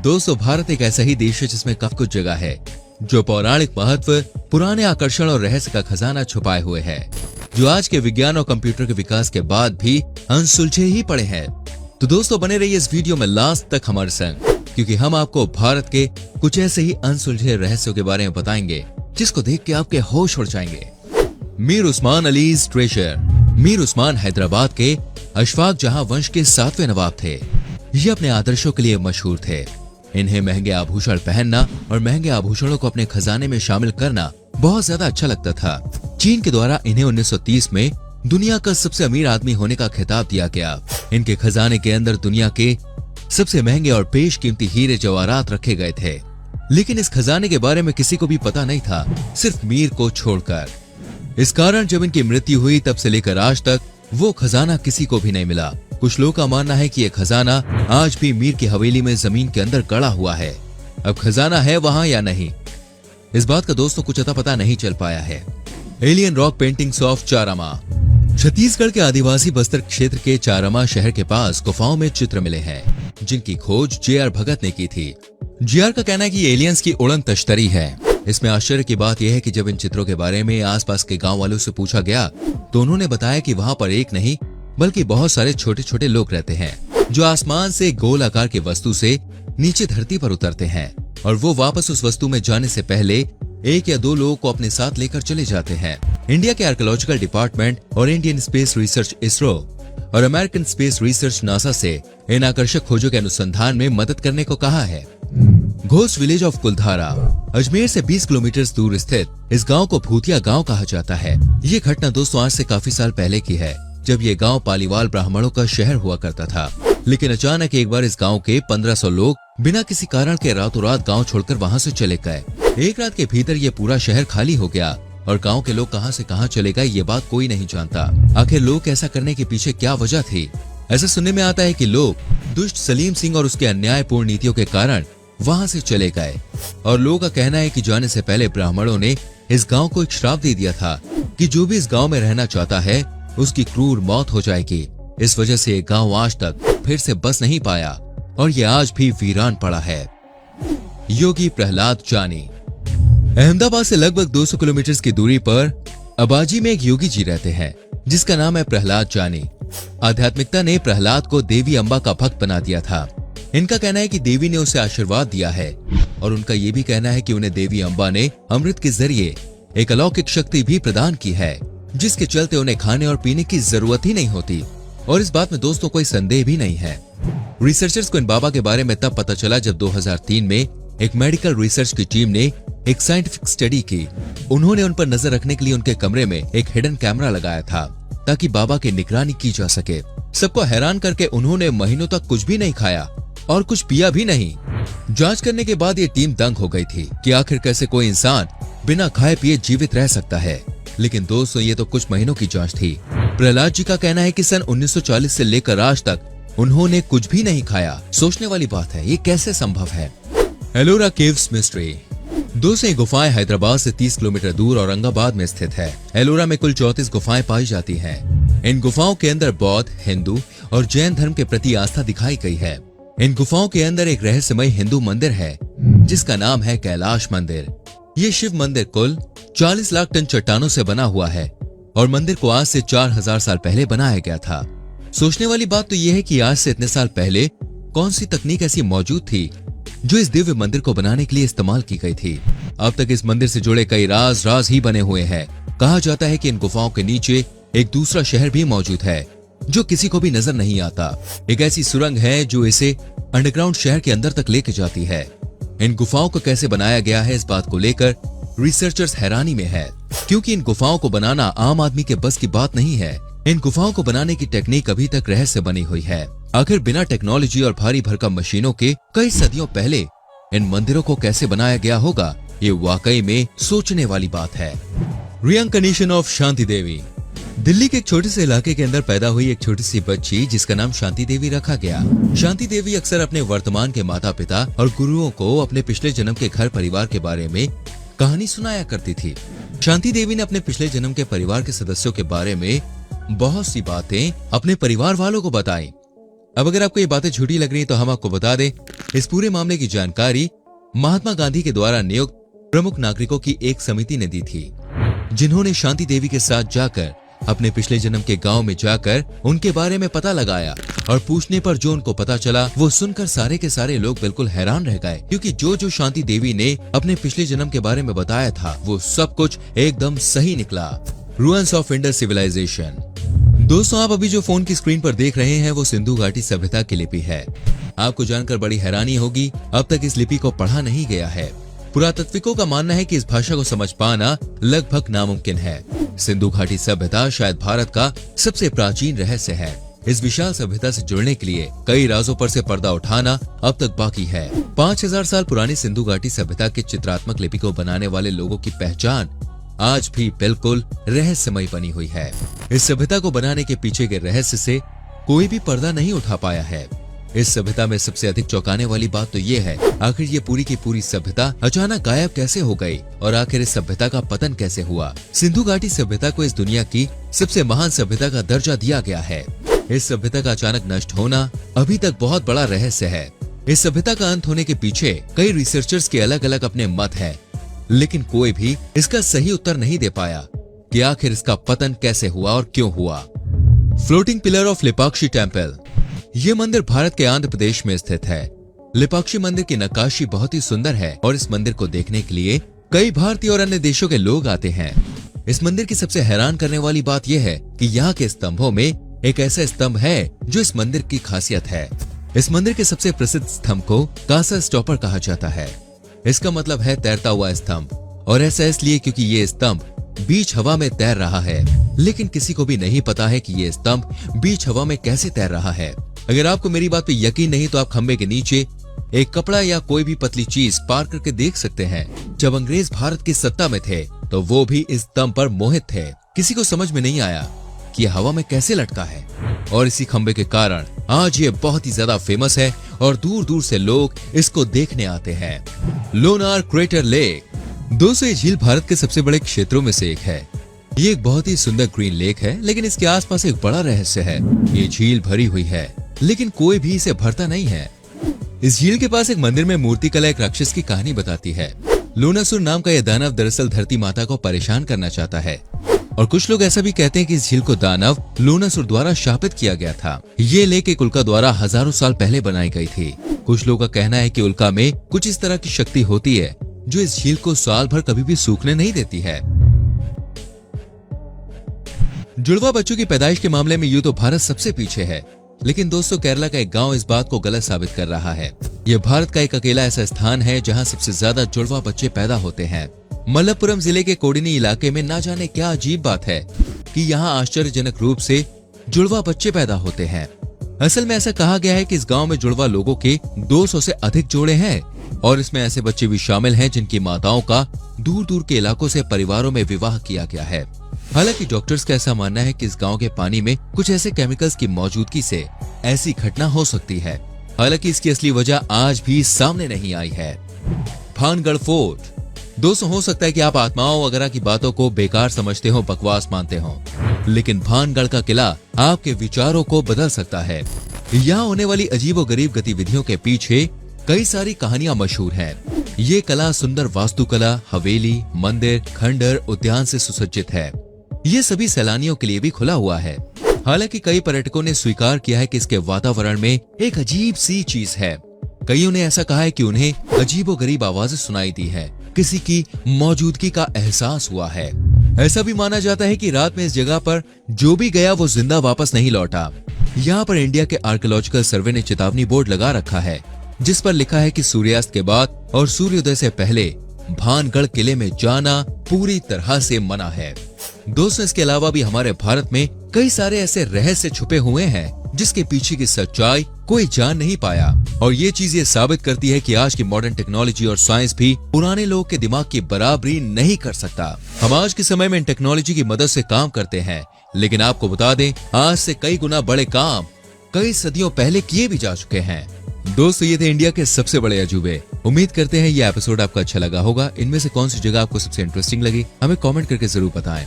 दोस्तों, भारत एक ऐसा ही देश है जिसमें काफी कुछ जगह है जो पौराणिक महत्व, पुराने आकर्षण और रहस्य का खजाना छुपाए हुए है, जो आज के विज्ञान और कंप्यूटर के विकास के बाद भी अनसुलझे ही पड़े हैं। तो दोस्तों, बने रहिए इस वीडियो में लास्ट तक हमारे संग, क्योंकि हम आपको भारत के कुछ ऐसे ही अनसुलझे रहस्यों के बारे में बताएंगे जिसको देख के आपके होश उड़ जाएंगे। मीर उस्मान अलीज ट्रेजर। मीर उस्मान हैदराबाद के अशफाक जहां वंश के 7वें नवाब थे। ये अपने आदर्शों के लिए मशहूर थे। इन्हें महंगे आभूषण पहनना और महंगे आभूषणों को अपने खजाने में शामिल करना बहुत ज्यादा अच्छा लगता था। चीन के द्वारा इन्हें 1930 में दुनिया का सबसे अमीर आदमी होने का खिताब दिया गया। इनके खजाने के अंदर दुनिया के सबसे महंगे और बेशकीमती हीरे जवाहरात रखे गए थे, लेकिन इस खजाने के बारे में किसी को भी पता नहीं था, सिर्फ मीर को छोड़कर। इस कारण जब इनकी मृत्यु हुई तब से लेकर आज तक वो खजाना किसी को भी नहीं मिला। कुछ लोगों का मानना है कि यह खजाना आज भी मीर की हवेली में जमीन के अंदर गड़ा हुआ है। अब खजाना है वहां या नहीं, इस बात का दोस्तों कुछ अता पता नहीं चल पाया है। Alien rock paintings of Charama. Chhattisgarh के आदिवासी बस्तर क्षेत्र के चारामा शहर के पास गुफाओं में चित्र मिले हैं, जिनकी खोज जे.आर. भगत ने की थी। जे.आर. का कहना है कि एलियंस की उड़न तश्तरी है। इसमें आश्चर्य की बात यह है कि जब इन चित्रों के बारे में आसपास के गांव वालों से पूछा गया तो उन्होंने बताया कि वहां पर एक नहीं बल्कि बहुत सारे छोटे छोटे लोग रहते हैं जो आसमान से गोल आकार की वस्तु से नीचे धरती पर उतरते हैं और वो वापस उस वस्तु में जाने से पहले 1 या 2 लोगों को अपने साथ लेकर चले जाते हैं। इंडिया के आर्कियोलॉजिकल डिपार्टमेंट और इंडियन स्पेस रिसर्च इसरो और अमेरिकन स्पेस रिसर्च नासा से इन आकर्षक खोजों के अनुसंधान में मदद करने को कहा है। घोस्ट विलेज ऑफ कुलधारा। अजमेर से 20 किलोमीटर दूर स्थित इस गांव को भूतिया गांव कहा जाता है। ये घटना दोस्तों आज से काफी साल पहले की है, जब ये गांव पालीवाल ब्राह्मणों का शहर हुआ करता था। लेकिन अचानक एक बार इस गांव के 1500 लोग बिना किसी कारण के रातों रात गांव छोड़कर वहां से चले गए। एक रात के भीतर ये पूरा शहर खाली हो गया और गांव के लोग कहां से कहां चले गए ये बात कोई नहीं जानता। आखिर लोग ऐसा करने के पीछे क्या वजह थी? ऐसा सुनने में आता है कि लोग दुष्ट सलीम सिंह और उसके अन्यायपूर्ण नीतियों के कारण वहां से चले गए और लोगों का कहना है कि जाने से पहले ब्राह्मणों ने इस गांव को एक श्राप दे दिया था कि जो भी इस गांव में रहना चाहता है उसकी क्रूर मौत हो जाएगी। इस वजह से ये गांव आज तक फिर से बस नहीं पाया और ये आज भी वीरान पड़ा है। योगी प्रहलाद जानी। अहमदाबाद से लगभग 200 किलोमीटर की दूरी पर अबाजी में एक योगी जी रहते हैं जिसका नाम है प्रहलाद जानी। आध्यात्मिकता ने प्रहलाद को देवी अम्बा का भक्त बना दिया था। इनका कहना है कि देवी ने उसे आशीर्वाद दिया है और उनका ये भी कहना है कि उन्हें देवी अम्बा ने अमृत के जरिए एक अलौकिक शक्ति भी प्रदान की है, जिसके चलते उन्हें खाने और पीने की जरूरत ही नहीं होती। और इस बात में दोस्तों कोई संदेह भी नहीं है। रिसर्चर्स को इन बाबा के बारे में तब पता चला जब 2003 में एक मेडिकल रिसर्च की टीम ने एक साइंटिफिक स्टडी की। उन्होंने उन पर नजर रखने के लिए उनके कमरे में एक हिडन कैमरा लगाया था ताकि बाबा की निगरानी की जा सके। सबको हैरान करके उन्होंने महीनों तक कुछ भी नहीं खाया और कुछ पिया भी नहीं। जांच करने के बाद ये टीम दंग हो गई थी कि आखिर कैसे कोई इंसान बिना खाए पिए जीवित रह सकता है। लेकिन दोस्तों ये तो कुछ महीनों की जांच थी। प्रहलाद जी का कहना है कि सन 1940 से लेकर आज तक उन्होंने कुछ भी नहीं खाया। सोचने वाली बात है, ये कैसे संभव है? Ellora caves mystery. दोस्तों ये गुफाएं हैदराबाद से 30 किलोमीटर दूर औरंगाबाद में स्थित है। एलोरा में कुल 34 गुफाएं पाई जाती हैं। इन गुफाओं के अंदर बौद्ध, हिंदू और जैन धर्म के प्रति आस्था दिखाई गई है। इन गुफाओं के अंदर एक रहस्यमय हिंदू मंदिर है जिसका नाम है कैलाश मंदिर। ये शिव मंदिर कुल 40 लाख टन चट्टानों से बना हुआ है और मंदिर को आज से 4000 साल पहले बनाया गया था। सोचने वाली बात तो यह है कि आज से इतने साल पहले कौन सी तकनीक ऐसी मौजूद थी जो इस दिव्य मंदिर को बनाने के लिए इस्तेमाल की गई थी। अब तक इस मंदिर से जुड़े कई राज ही बने हुए हैं। कहा जाता है कि इन गुफाओं के नीचे एक दूसरा शहर भी मौजूद है जो किसी को भी नजर नहीं आता। एक ऐसी सुरंग है जो इसे अंडरग्राउंड शहर के अंदर तक लेके जाती है। इन गुफाओं को कैसे बनाया गया है इस बात को लेकर रिसर्चर्स हैरानी में है, क्योंकि इन गुफाओं को बनाना आम आदमी के बस की बात नहीं है। इन गुफाओं को बनाने की टेक्निक अभी तक रहस्य बनी हुई है। आखिर बिना टेक्नोलॉजी और भारी भरकम मशीनों के कई सदियों पहले इन मंदिरों को कैसे बनाया गया होगा, ये वाकई में सोचने वाली बात है। रिइंकार्नेशन ऑफ शांति देवी। दिल्ली के एक छोटे से इलाके के अंदर पैदा हुई एक छोटी सी बच्ची जिसका नाम शांति देवी रखा गया। शांति देवी अक्सर अपने वर्तमान के माता पिता और गुरुओं को अपने पिछले जन्म के घर परिवार के बारे में कहानी सुनाया करती थी। शांति देवी ने अपने पिछले जन्म के परिवार के सदस्यों के बारे में बहुत सी बातें अपने परिवार वालों को बताई अब अगर आपको ये बातें झूठी लग रही हैं तो हम आपको बता दें, इस पूरे मामले की जानकारी महात्मा गांधी के द्वारा नियुक्त प्रमुख नागरिकों की एक समिति ने दी थी, जिन्होंने शांति देवी के साथ जाकर अपने पिछले जन्म के गांव में जाकर उनके बारे में पता लगाया और पूछने पर जो उनको पता चला वो सुनकर सारे के सारे लोग बिल्कुल हैरान रह गए, क्योंकि जो शांति देवी ने अपने पिछले जन्म के बारे में बताया था वो सब कुछ एकदम सही निकला। Ruins of Indus civilisation. दोस्तों, आप अभी जो फोन की स्क्रीन पर देख रहे हैं वो सिंधु घाटी सभ्यता की लिपि है। आपको जानकर बड़ी हैरानी होगी, अब तक इस लिपि को पढ़ा नहीं गया है। पुरातत्विकों का मानना है कि इस भाषा को समझ पाना लगभग नामुमकिन है। सिंधु घाटी सभ्यता शायद भारत का सबसे प्राचीन रहस्य है। इस विशाल सभ्यता से जुड़ने के लिए कई राजों पर से पर्दा उठाना अब तक बाकी है। 5000 साल पुरानी सिंधु घाटी सभ्यता के चित्रात्मक लिपि को बनाने वाले लोगों की पहचान आज भी बिल्कुल रहस्यमय बनी हुई है। इस सभ्यता को बनाने के पीछे के रहस्य से कोई भी पर्दा नहीं उठा पाया है। इस सभ्यता में सबसे अधिक चौंकाने वाली बात तो ये है, आखिर ये पूरी की पूरी सभ्यता अचानक गायब कैसे हो गई और आखिर इस सभ्यता का पतन कैसे हुआ। सिंधु घाटी सभ्यता को इस दुनिया की सबसे महान सभ्यता का दर्जा दिया गया है। इस सभ्यता का अचानक नष्ट होना अभी तक बहुत बड़ा रहस्य है। इस सभ्यता का अंत होने के पीछे कई रिसर्चर्स के अलग अलग अपने मत है, लेकिन कोई भी इसका सही उत्तर नहीं दे पाया कि आखिर इसका पतन कैसे हुआ और क्यों हुआ। Floating pillar of Lepakshi temple. ये मंदिर भारत के आंध्र प्रदेश में स्थित है। लेपाक्षी मंदिर की नक्काशी बहुत ही सुंदर है और इस मंदिर को देखने के लिए कई भारतीय और अन्य देशों के लोग आते हैं। इस मंदिर की सबसे हैरान करने वाली बात यह है कि यहाँ के स्तंभों में एक ऐसा स्तंभ है जो इस मंदिर की खासियत है। इस मंदिर के सबसे प्रसिद्ध स्तंभ को कासा स्टॉपर कहा जाता है। इसका मतलब है तैरता हुआ स्तंभ, और ऐसा इसलिए क्योंकि ये स्तंभ बीच हवा में तैर रहा है, लेकिन किसी को भी नहीं पता है कि ये स्तंभ बीच हवा में कैसे तैर रहा है। अगर आपको मेरी बात पे यकीन नहीं तो आप खंबे के नीचे एक कपड़ा या कोई भी पतली चीज पार करके देख सकते हैं। जब अंग्रेज भारत की सत्ता में थे तो वो भी इस स्तंभ पर मोहित थे। किसी को समझ में नहीं आया कि ये हवा में कैसे लटका है, और इसी खंबे के कारण आज ये बहुत ही ज्यादा फेमस है और दूर दूर से लोग इसको देखने आते हैं। Lonar crater lake. दोस्तों, ये झील भारत के सबसे बड़े क्षेत्रों में से एक है। ये एक बहुत ही सुंदर ग्रीन लेक है, लेकिन इसके आसपास एक बड़ा रहस्य है। ये झील भरी हुई है, लेकिन कोई भी इसे भरता नहीं है। इस झील के पास एक मंदिर में मूर्ति कला एक राक्षस की कहानी बताती है। लोनासुर नाम का यह दानव दरअसल धरती माता को परेशान करना चाहता है, और कुछ लोग ऐसा भी कहते हैं कि इस झील को दानव लोनासुर द्वारा शापित किया गया था। ये लेक एक उल्का द्वारा हजारों साल पहले बनाई गई थी। कुछ लोगों का कहना है कि उल्का में कुछ इस तरह की शक्ति होती है जो इस झील को साल भर कभी भी सूखने नहीं देती है। जुड़वा बच्चों की पैदाइश के मामले में यूं तो भारत सबसे पीछे है, लेकिन दोस्तों केरला का एक गांव इस बात को गलत साबित कर रहा है। यह भारत का एक अकेला ऐसा स्थान है जहां सबसे ज्यादा जुड़वा बच्चे पैदा होते हैं। मलप्पुरम जिले के कोडिनी इलाके में ना जाने क्या अजीब बात है कि यहाँ आश्चर्यजनक रूप से जुड़वा बच्चे पैदा होते हैं। असल में ऐसा कहा गया है कि इस गांव में जुड़वा लोगों के 200 से अधिक जोड़े हैं, और इसमें ऐसे बच्चे भी शामिल हैं जिनकी माताओं का दूर दूर के इलाकों से परिवारों में विवाह किया गया है। हालांकि डॉक्टर्स का ऐसा मानना है कि इस गांव के पानी में कुछ ऐसे केमिकल्स की मौजूदगी से ऐसी घटना हो सकती है। हालांकि इसकी असली वजह आज भी सामने नहीं आई है। भानगढ़ फोर्ट। दोस्तों, हो सकता है कि आप आत्माओं वगैरह की बातों को बेकार समझते हो, बकवास मानते हो, लेकिन भानगढ़ का किला आपके विचारों को बदल सकता है। यहाँ होने वाली अजीबोगरीब गतिविधियों के पीछे कई सारी कहानियां मशहूर हैं। ये कला सुंदर वास्तुकला, हवेली, मंदिर, खंडर, उद्यान से सुसज्जित है। ये सभी सैलानियों के लिए भी खुला हुआ है। हालांकि कई पर्यटकों ने स्वीकार किया है कि इसके वातावरण में एक अजीब सी चीज है। कईयों ने ऐसा कहा है कि उन्हें अजीबोगरीब आवाजें सुनाई दी है, किसी की मौजूदगी का एहसास हुआ है। ऐसा भी माना जाता है कि रात में इस जगह पर जो भी गया वो जिंदा वापस नहीं लौटा। यहाँ पर इंडिया के आर्कियोलॉजिकल सर्वे ने चेतावनी बोर्ड लगा रखा है, जिस पर लिखा है कि सूर्यास्त के बाद और सूर्योदय से पहले भानगढ़ किले में जाना पूरी तरह से मना है। दोस्तों, इसके अलावा भी हमारे भारत में कई सारे ऐसे रहस्य छुपे हुए हैं जिसके पीछे की सच्चाई कोई जान नहीं पाया, और ये चीज ये साबित करती है कि आज की मॉडर्न टेक्नोलॉजी और साइंस भी पुराने लोगों के दिमाग की बराबरी नहीं कर सकता। हम आज के समय में इन टेक्नोलॉजी की मदद से काम करते हैं, लेकिन आपको बता दें आज से कई गुना बड़े काम कई सदियों पहले किए भी जा चुके हैं। दोस्तों, ये थे इंडिया के सबसे बड़े अजूबे। उम्मीद करते हैं ये एपिसोड आपको अच्छा लगा होगा। इनमें से कौन सी जगह आपको सबसे इंटरेस्टिंग लगी हमें कमेंट करके जरूर बताएं।